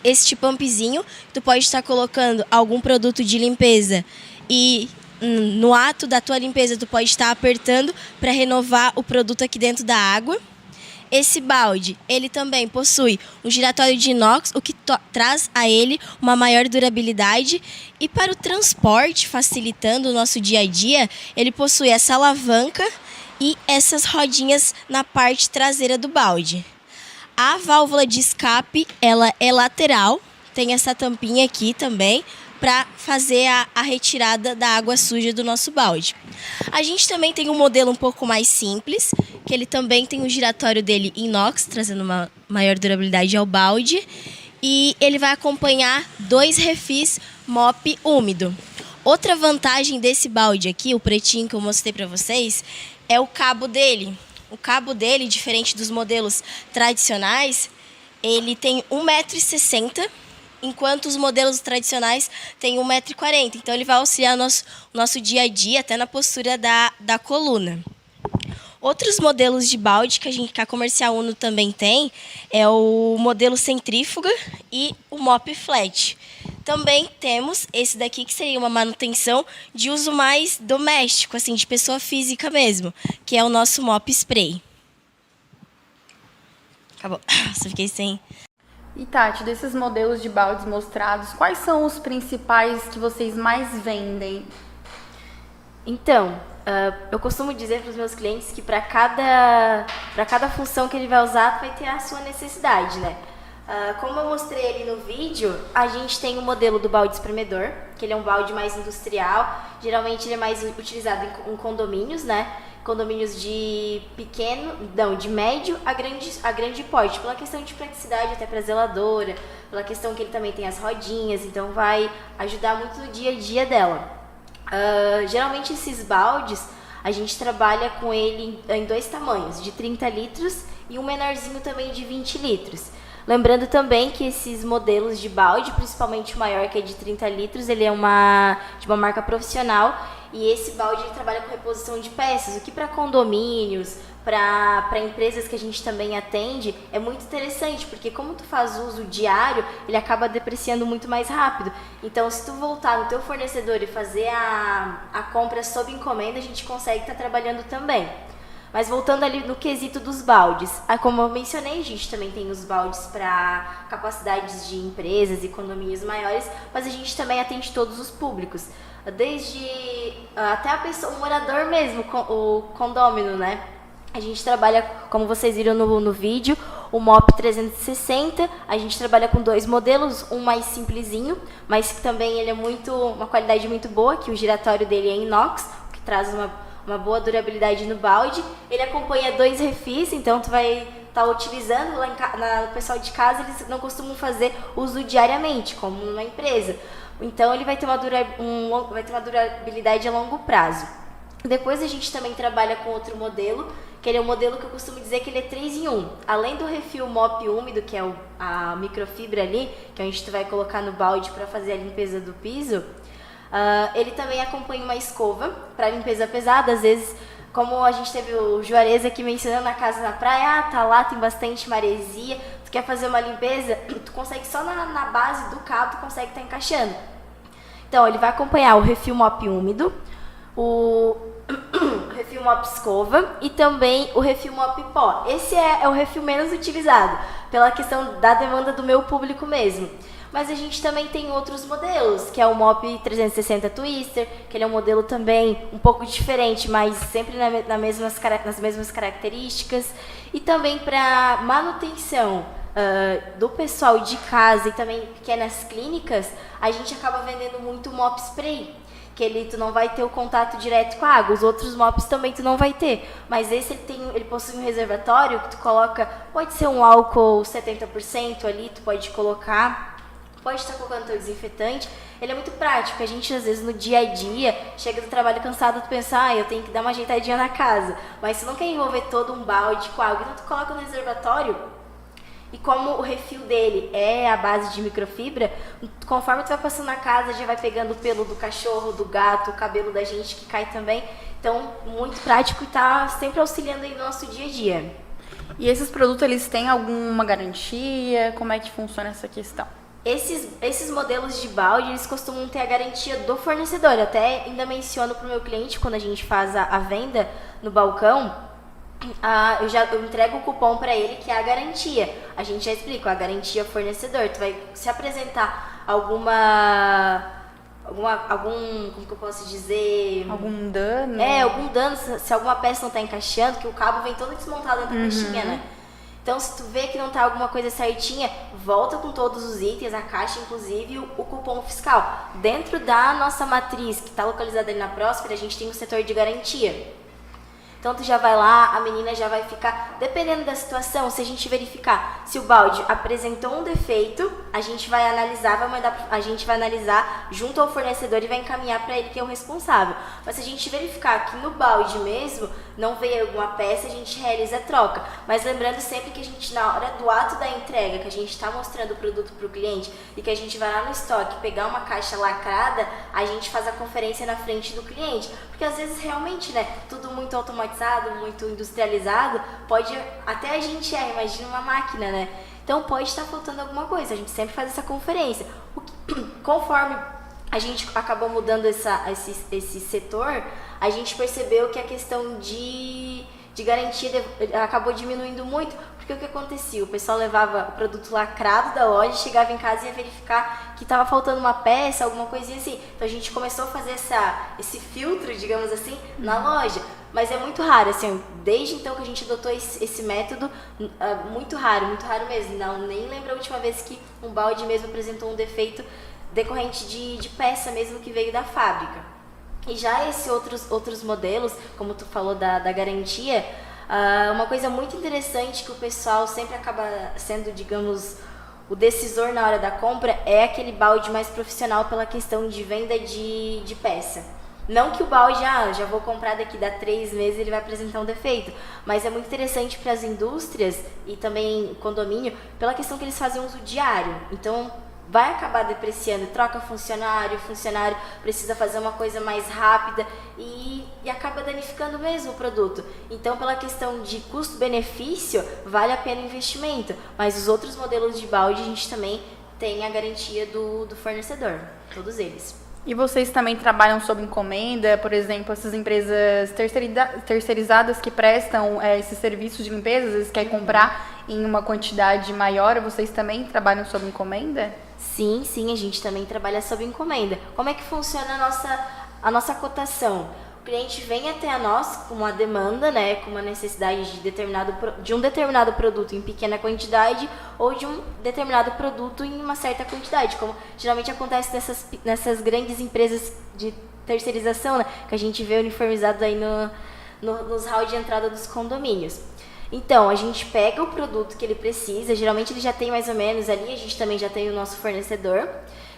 este pumpzinho. Tu pode estar colocando algum produto de limpeza e no ato da tua limpeza tu pode estar apertando para renovar o produto aqui dentro da água. Esse balde, ele também possui um giratório de inox, o que traz a ele uma maior durabilidade. E para o transporte, facilitando o nosso dia a dia, ele possui essa alavanca e essas rodinhas na parte traseira do balde. A válvula de escape, ela é lateral, tem essa tampinha aqui também, para fazer a retirada da água suja do nosso balde. A gente também tem um modelo um pouco mais simples, que ele também tem o giratório dele inox, trazendo uma maior durabilidade ao balde. E ele vai acompanhar 2 refis mop úmido. Outra vantagem desse balde aqui, o pretinho que eu mostrei para vocês, é o cabo dele. O cabo dele, diferente dos modelos tradicionais, ele tem 1,60 m, enquanto os modelos tradicionais têm 1,40 m. Então, ele vai auxiliar o nosso dia a dia, até na postura da coluna. Outros modelos de balde que a Comercial Uno também tem é o modelo centrífuga e o mop flat. Também temos esse daqui, que seria uma manutenção de uso mais doméstico, assim, de pessoa física mesmo, que é o nosso mop spray. Acabou. Só fiquei sem... E Tati, desses modelos de baldes mostrados, quais são os principais que vocês mais vendem? Então, eu costumo dizer para os meus clientes que para cada função que ele vai usar, vai ter a sua necessidade, né? Como eu mostrei ali no vídeo, a gente tem o modelo do balde espremedor, que ele é um balde mais industrial. Geralmente ele é mais utilizado em condomínios, né? Condomínios de de médio a grande porte, pela questão de praticidade até para zeladora, pela questão que ele também tem as rodinhas, então vai ajudar muito no dia a dia dela. Geralmente esses baldes, a gente trabalha com ele em 2 tamanhos, de 30 litros e um menorzinho também de 20 litros. Lembrando também que esses modelos de balde, principalmente o maior, que é de 30 litros, ele é de uma marca profissional, e esse balde ele trabalha com reposição de peças, o que para condomínios, para empresas que a gente também atende, é muito interessante, porque como tu faz uso diário, ele acaba depreciando muito mais rápido. Então, se tu voltar no teu fornecedor e fazer a compra sob encomenda, a gente consegue estar trabalhando também. Mas voltando ali no quesito dos baldes, como eu mencionei, a gente também tem os baldes para capacidades de empresas e condomínios maiores, mas a gente também atende todos os públicos, desde até a pessoa, o morador mesmo, o condômino, né? A gente trabalha, como vocês viram no vídeo, o MOP 360, a gente trabalha com 2 modelos, um mais simplesinho, mas que também ele é uma qualidade muito boa, que o giratório dele é inox, que traz uma boa durabilidade no balde. Ele acompanha 2 refis, então tu vai estar utilizando lá no pessoal de casa, eles não costumam fazer uso diariamente, como numa empresa. Então ele vai ter uma durabilidade a longo prazo. Depois a gente também trabalha com outro modelo, que ele é um modelo que eu costumo dizer que ele é 3 em 1. Além do refil mop úmido, que é a microfibra ali, que a gente vai colocar no balde para fazer a limpeza do piso, ele também acompanha uma escova para limpeza pesada. Às vezes, como a gente teve o Juarez aqui mencionando na casa na praia, tá lá, tem bastante maresia, tu quer fazer uma limpeza, tu consegue só na base do cabo, tu consegue estar encaixando. Então, ele vai acompanhar o refil mop úmido, o refil mop escova e também o refil mop pó. Esse é o refil menos utilizado, pela questão da demanda do meu público mesmo. Mas a gente também tem outros modelos, que é o MOP 360 Twister, que ele é um modelo também um pouco diferente, mas sempre nas mesmas características. E também para manutenção do pessoal de casa e também pequenas clínicas, a gente acaba vendendo muito MOP Spray, que tu não vai ter o contato direto com a água. Os outros mops também tu não vai ter, mas esse ele possui um reservatório que tu coloca, pode ser um álcool 70% ali, tu pode colocar, pode estar colocando teu desinfetante. Ele é muito prático, a gente às vezes no dia a dia chega do trabalho cansado, tu pensa, eu tenho que dar uma ajeitadinha na casa, mas tu não quer envolver todo um balde com água, então tu coloca no reservatório. E como o refil dele é a base de microfibra, conforme tu vai passando na casa, já vai pegando o pelo do cachorro, do gato, o cabelo da gente que cai também. Então, muito prático e tá sempre auxiliando aí no nosso dia a dia. E esses produtos, eles têm alguma garantia? Como é que funciona essa questão? Esses modelos de balde, eles costumam ter a garantia do fornecedor. Eu até ainda menciono pro meu cliente, quando a gente faz a venda no balcão, eu entrego o cupom para ele, que é a garantia. A gente já explica, a garantia fornecedor. Tu vai se apresentar algum, como que eu posso dizer? Algum dano? Algum dano, se alguma peça não está encaixando, que o cabo vem todo desmontado dentro da caixinha, né? Então, se tu vê que não tá alguma coisa certinha, volta com todos os itens, a caixa, inclusive o cupom fiscal. Dentro da nossa matriz, que está localizada ali na Próspera, a gente tem um setor de garantia. Então, tu já vai lá, a menina já vai ficar, dependendo da situação, se a gente verificar se o balde apresentou um defeito, a gente vai analisar, junto ao fornecedor e vai encaminhar para ele que é o responsável. Mas se a gente verificar que no balde mesmo não veio alguma peça, a gente realiza a troca. Mas lembrando sempre que a gente, na hora do ato da entrega, que a gente está mostrando o produto para o cliente e que a gente vai lá no estoque pegar uma caixa lacrada, a gente faz a conferência na frente do cliente. Porque às vezes realmente, né, tudo muito automatizado, muito industrializado, pode até a gente imagina uma máquina, né? Então pode estar faltando alguma coisa, a gente sempre faz essa conferência. Conforme a gente acabou mudando esse setor, a gente percebeu que a questão de garantia acabou diminuindo muito, porque o que acontecia? O pessoal levava o produto lacrado da loja, chegava em casa e ia verificar que estava faltando uma peça, alguma coisinha assim. Então a gente começou a fazer esse filtro, digamos assim, na loja. Mas é muito raro, assim, desde então que a gente adotou esse método, muito raro mesmo. Não, nem lembro a última vez que um balde mesmo apresentou um defeito decorrente de peça mesmo que veio da fábrica. E já esses outros modelos, como tu falou da garantia, uma coisa muito interessante que o pessoal sempre acaba sendo, digamos, o decisor na hora da compra é aquele balde mais profissional pela questão de venda de peça. Não que o balde, já vou comprar daqui a 3 meses, ele vai apresentar um defeito. Mas é muito interessante para as indústrias e também condomínio, pela questão que eles fazem uso diário. Então, vai acabar depreciando, troca funcionário precisa fazer uma coisa mais rápida e acaba danificando mesmo o produto. Então, pela questão de custo-benefício, vale a pena o investimento. Mas os outros modelos de balde, a gente também tem a garantia do fornecedor, todos eles. E vocês também trabalham sob encomenda, por exemplo, essas empresas terceirizadas que prestam esses serviços de limpeza, às vezes querem comprar em uma quantidade maior, vocês também trabalham sob encomenda? Sim, a gente também trabalha sob encomenda. Como é que funciona a nossa cotação? O cliente vem até nós com uma demanda, né, com uma necessidade de um determinado produto em pequena quantidade ou de um determinado produto em uma certa quantidade, como geralmente acontece nessas grandes empresas de terceirização, né, que a gente vê uniformizado aí nos halls de entrada dos condomínios. Então, a gente pega o produto que ele precisa, geralmente ele já tem mais ou menos ali, a gente também já tem o nosso fornecedor.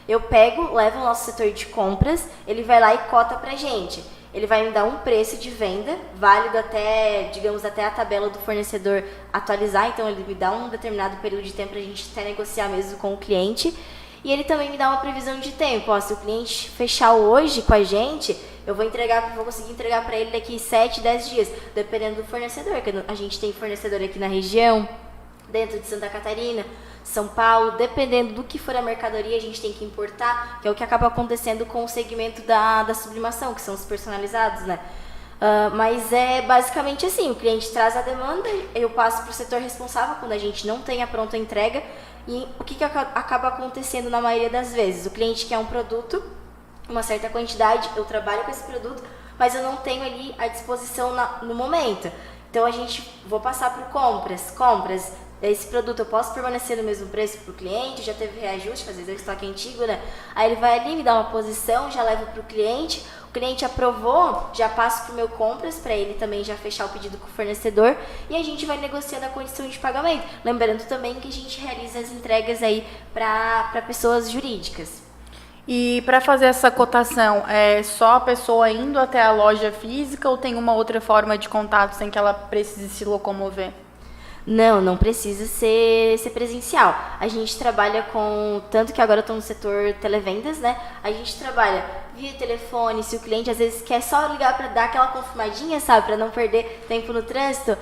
Eu pego, levo o nosso setor de compras, ele vai lá e cota pra gente. Ele vai me dar um preço de venda, válido até, digamos, até a tabela do fornecedor atualizar. Então, ele me dá um determinado período de tempo para a gente até negociar mesmo com o cliente. E ele também me dá uma previsão de tempo. Se o cliente fechar hoje com a gente, eu vou conseguir entregar para ele daqui 7, 10 dias, dependendo do fornecedor. Que a gente tem fornecedor aqui na região, dentro de Santa Catarina, São Paulo, dependendo do que for a mercadoria, a gente tem que importar, que é o que acaba acontecendo com o segmento da sublimação, que são os personalizados, né? Mas é basicamente assim, o cliente traz a demanda, eu passo para o setor responsável quando a gente não tem a pronta entrega, e o que acaba acontecendo na maioria das vezes? O cliente quer um produto, uma certa quantidade, eu trabalho com esse produto, mas eu não tenho ali à disposição no momento. Então vou passar para compras. Esse produto eu posso permanecer no mesmo preço para o cliente, já teve reajuste, às vezes é o estoque antigo, né? Aí ele vai ali, me dá uma posição, já levo para o cliente aprovou, já passo para o meu compras, para ele também já fechar o pedido com o fornecedor, e a gente vai negociando a condição de pagamento. Lembrando também que a gente realiza as entregas aí para pessoas jurídicas. E para fazer essa cotação, é só a pessoa indo até a loja física ou tem uma outra forma de contato sem que ela precise se locomover? Não precisa ser presencial. A gente trabalha tanto que agora eu estou no setor televendas, né? A gente trabalha via telefone, se o cliente às vezes quer só ligar para dar aquela confirmadinha, sabe? Para não perder tempo no trânsito.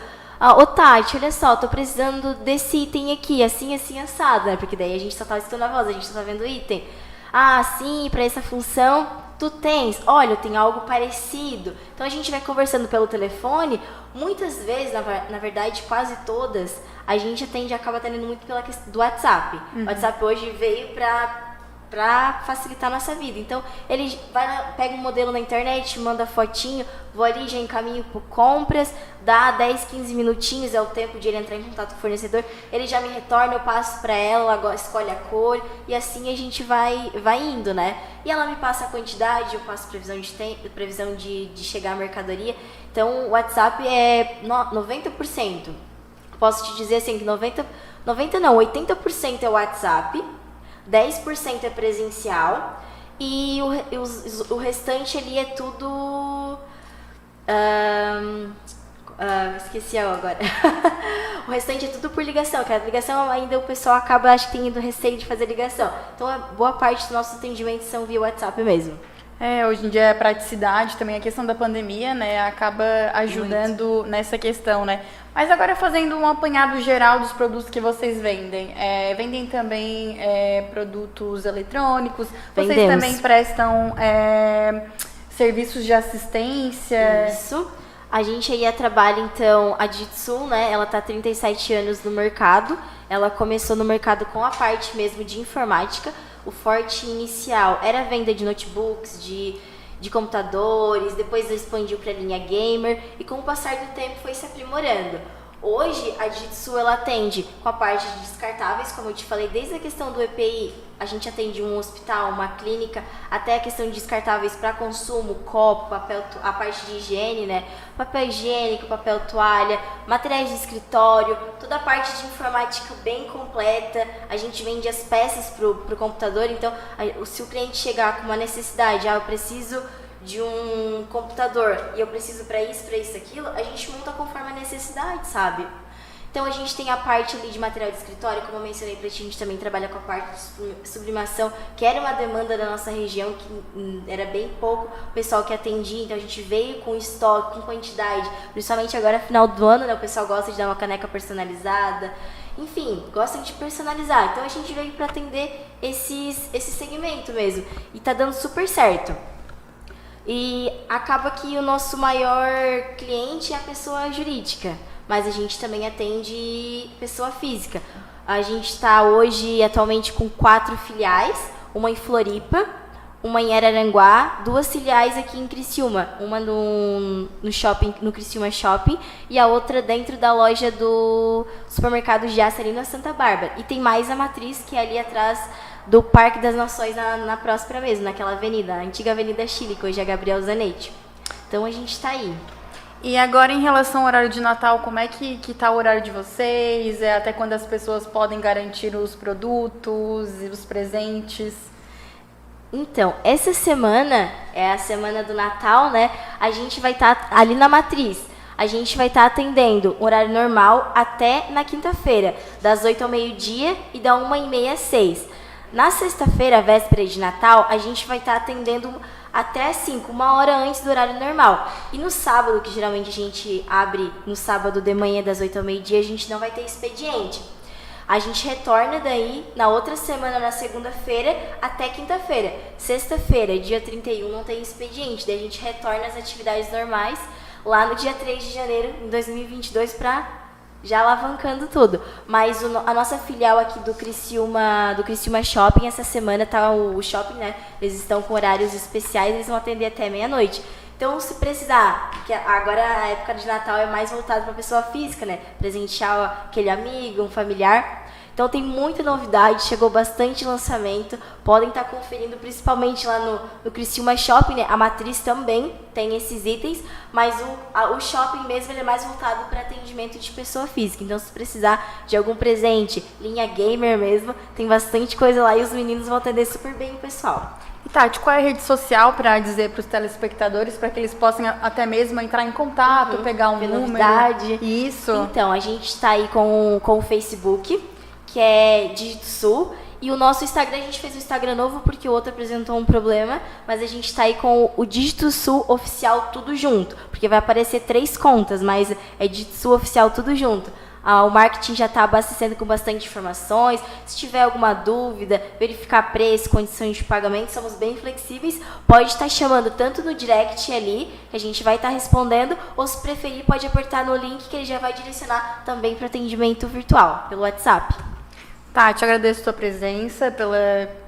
Ô Tati, olha só, tô precisando desse item aqui, assim, assado, né? Porque daí a gente só tá escutando a voz, a gente só tá vendo o item. Sim, para essa função, tu tens. Olha, eu tenho algo parecido. Então a gente vai conversando pelo telefone. Muitas vezes, na verdade, quase todas, a gente acaba atendendo muito pela questão do WhatsApp. O WhatsApp hoje veio para para facilitar a nossa vida. Então, ele vai lá, pega um modelo na internet, manda fotinho, vou ali, já encaminho por compras, dá 10, 15 minutinhos, é o tempo de ele entrar em contato com o fornecedor, ele já me retorna, eu passo para ela escolhe a cor, e assim a gente vai indo, né? E ela me passa a quantidade, eu passo previsão de chegar a mercadoria. Então, o WhatsApp é 90%. Posso te dizer assim que 80% é o WhatsApp, 10% é presencial e o restante ali é tudo... esqueci agora. O restante é tudo por ligação, que a ligação ainda o pessoal acaba, acho que tendo receio de fazer ligação. Então, a boa parte dos nossos atendimentos são via WhatsApp mesmo. Hoje em dia é praticidade, também a questão da pandemia, né, acaba ajudando nessa questão, né. Mas agora fazendo um apanhado geral dos produtos que vocês vendem. Vendem também produtos eletrônicos? Vocês Vendemos. também prestam serviços de assistência? Isso. A gente aí trabalha, então, a Digitsul, né, ela está há 37 anos no mercado. Ela começou no mercado com a parte mesmo de informática. O forte inicial era a venda de notebooks, de computadores, depois expandiu para a linha gamer e com o passar do tempo foi se aprimorando. Hoje, a Digitsul ela atende com a parte de descartáveis, como eu te falei, desde a questão do EPI, a gente atende um hospital, uma clínica, até a questão de descartáveis para consumo, copo, papel, a parte de higiene, né? Papel higiênico, papel toalha, materiais de escritório, toda a parte de informática bem completa. A gente vende as peças pro computador, então se o cliente chegar com uma necessidade, eu preciso de um computador e eu preciso para isso, aquilo, a gente monta conforme a necessidade, sabe? Então a gente tem a parte ali de material de escritório, como eu mencionei pra ti, a gente também trabalha com a parte de sublimação, que era uma demanda da nossa região, que era bem pouco o pessoal que atendia, então a gente veio com estoque, com quantidade, principalmente agora final do ano, né, o pessoal gosta de dar uma caneca personalizada, enfim, gostam de personalizar, então a gente veio para atender esse segmento mesmo, e tá dando super certo. E acaba que o nosso maior cliente é a pessoa jurídica, mas a gente também atende pessoa física. A gente está hoje, atualmente, com 4 filiais, uma em Floripa, uma em Araranguá, 2 filiais aqui em Criciúma, uma no shopping, no Criciúma Shopping, e a outra dentro da loja do supermercado Giasse, ali na Santa Bárbara. E tem mais a matriz, que é ali atrás do Parque das Nações, na Próspera mesmo, naquela avenida, a antiga Avenida Chile, que hoje é Gabriel Zanetti. Então a gente está aí. E agora, em relação ao horário de Natal, como é que tá o horário de vocês? Até quando as pessoas podem garantir os produtos e os presentes? Então, essa semana é a semana do Natal, né? A gente vai estar ali na Matriz. A gente vai estar atendendo horário normal até na quinta-feira, das 8 ao meio-dia e da 1h30 às 6. Na sexta-feira, véspera de Natal, a gente vai estar atendendo até 5, 1 hora antes do horário normal. E no sábado, que geralmente a gente abre no sábado de manhã, das 8 ao meio-dia, a gente não vai ter expediente. A gente retorna daí na outra semana, na segunda-feira, até quinta-feira. Sexta-feira, dia 31, não tem expediente. Daí a gente retorna às atividades normais lá no dia 3 de janeiro de 2022 para já alavancando tudo. Mas a nossa filial aqui do Criciúma Shopping, essa semana tá o shopping, né? Eles estão com horários especiais, eles vão atender até meia-noite. Então, se precisar, porque agora a época de Natal é mais voltada para a pessoa física, né? Presentear aquele amigo, um familiar. Então, tem muita novidade, chegou bastante lançamento. Podem estar conferindo, principalmente lá no Criciúma Shopping, né? A Matriz também tem esses itens, mas o shopping mesmo ele é mais voltado para atendimento de pessoa física. Então, se precisar de algum presente, linha gamer mesmo, tem bastante coisa lá e os meninos vão atender super bem o pessoal. E Tati, qual é a rede social para dizer para os telespectadores, para que eles possam até mesmo entrar em contato, pegar um número? Novidade. Isso. Então, a gente está aí com o Facebook, que é Digitsul, e o nosso Instagram, a gente fez um Instagram novo porque o outro apresentou um problema, mas a gente está aí com o Digitsul Oficial tudo junto, porque vai aparecer 3 contas, mas é Digitsul Oficial tudo junto. O marketing já está abastecendo com bastante informações. Se tiver alguma dúvida, verificar preço, condições de pagamento, somos bem flexíveis. Pode estar chamando tanto no direct ali, que a gente vai estar respondendo, ou se preferir, pode apertar no link que ele já vai direcionar também para atendimento virtual, pelo WhatsApp. Tati, agradeço a tua presença,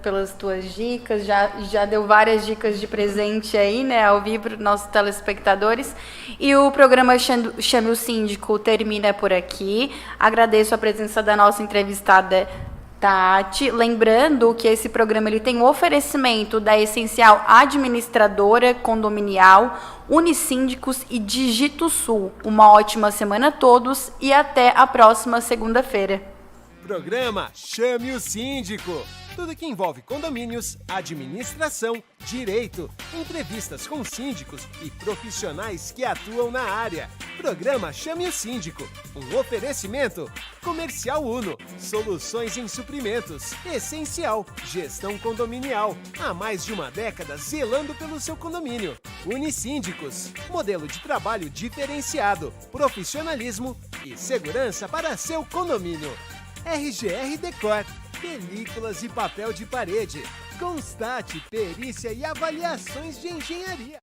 pelas tuas dicas, já deu várias dicas de presente aí, né, ao vivo para os nossos telespectadores. E o programa Chame o Síndico termina por aqui. Agradeço a presença da nossa entrevistada Tati. Lembrando que esse programa ele tem o oferecimento da Essencial Administradora Condominial, Unisíndicos e Digito Sul. Uma ótima semana a todos e até a próxima segunda-feira. Programa Chame o Síndico. Tudo que envolve condomínios, administração, direito, entrevistas com síndicos e profissionais que atuam na área. Programa Chame o Síndico. Um oferecimento. Comercial Uno. Soluções em suprimentos. Essencial. Gestão condominial. Há mais de uma década zelando pelo seu condomínio. Unisíndicos. Modelo de trabalho diferenciado. Profissionalismo e segurança para seu condomínio. RGR Decor, películas e papel de parede. Constate, perícia e avaliações de engenharia.